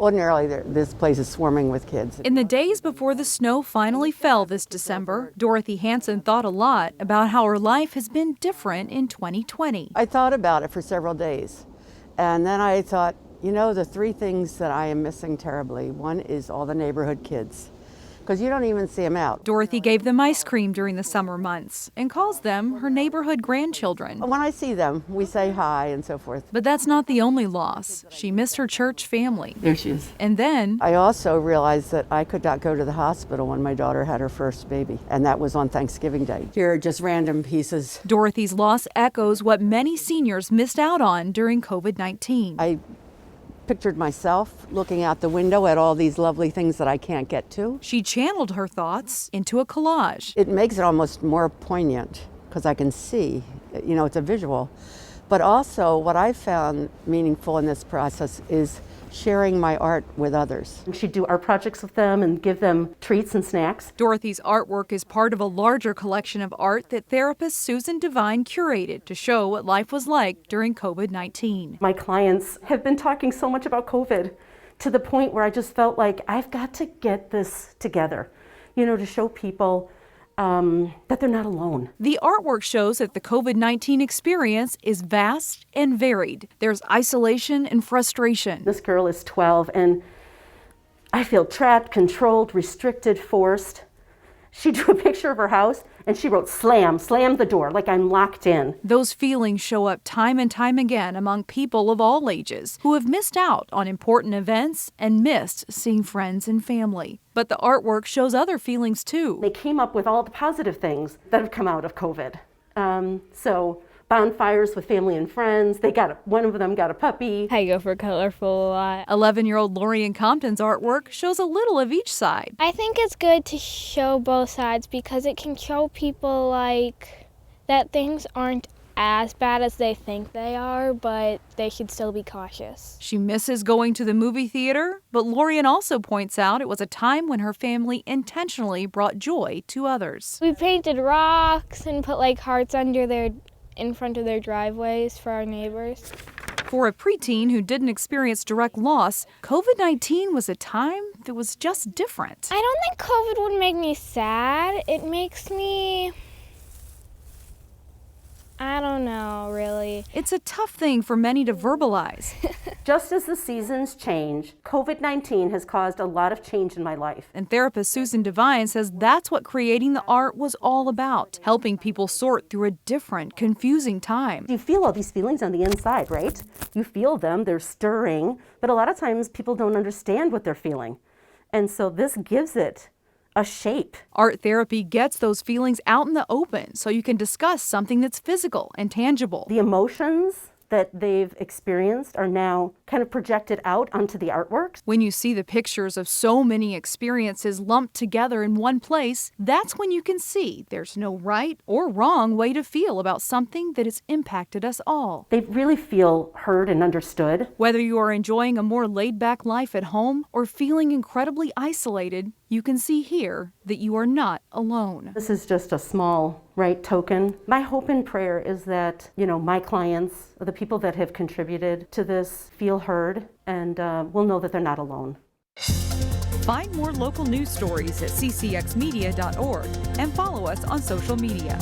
Ordinarily, this place is swarming with kids. In the days before the snow finally fell this December, Dorothy Hansen thought a lot about how her life has been different in 2020. I thought about it for several days, and then I thought, you know, the three things that I am missing terribly. One is all the neighborhood kids, because you don't even see them out. Dorothy gave them ice cream during the summer months and calls them her neighborhood grandchildren. When I see them, we say hi and so forth. But that's not the only loss. She missed her church family. There she is. And then I also realized that I could not go to the hospital when my daughter had her first baby, and that was on Thanksgiving Day. Here are just random pieces. Dorothy's loss echoes what many seniors missed out on during COVID-19. I pictured myself looking out the window at all these lovely things that I can't get to. She channeled her thoughts into a collage. It makes it almost more poignant because I can see, you know, it's a visual. But also what I found meaningful in this process is sharing my art with others. She'd do art projects with them and give them treats and snacks. Dorothy's artwork is part of a larger collection of art that therapist Susan Devine curated to show what life was like during COVID-19. My clients have been talking so much about COVID to the point where I just felt like I've got to get this together, you know, to show people that they're not alone. The artwork shows that the COVID-19 experience is vast and varied. There's isolation and frustration. This girl is 12 and I feel trapped, controlled, restricted, forced. She drew a picture of her house and she wrote slam the door, like I'm locked in. Those feelings show up time and time again among people of all ages who have missed out on important events and missed seeing friends and family. But the artwork shows other feelings too. They came up with all the positive things that have come out of COVID. So bonfires with family and friends. One of them got a puppy. I go for colorful a lot. 11-year-old LORIEN Compton's artwork shows a little of each side. I think it's good to show both sides because it can show people like that things aren't as bad as they think they are, but they should still be cautious. She misses going to the movie theater, but LORIEN also points out it was a time when her family intentionally brought joy to others. We painted rocks and put like hearts in front of their driveways for our neighbors. For a preteen who didn't experience direct loss, COVID-19 was a time that was just different. I don't think COVID would make me sad. It makes me, I don't know, really. It's a tough thing for many to verbalize. Just as the seasons change, COVID-19 has caused a lot of change in my life. And therapist Susan Devine says that's what creating the art was all about, helping people sort through a different, confusing time. You feel all these feelings on the inside, right? You feel them, they're stirring, but a lot of times people don't understand what they're feeling. And so this gives it a shape. Art therapy gets those feelings out in the open so you can discuss something that's physical and tangible. The emotions that they've experienced are now kind of projected out onto the artworks. When you see the pictures of so many experiences lumped together in one place, that's when you can see there's no right or wrong way to feel about something that has impacted us all. They really feel heard and understood. Whether you are enjoying a more laid-back life at home or feeling incredibly isolated, you can see here that you are not alone. This is just a small, token. My hope and prayer is that, my clients, or the people that have contributed to this, feel heard and will know that they're not alone. Find more local news stories at ccxmedia.org and follow us on social media.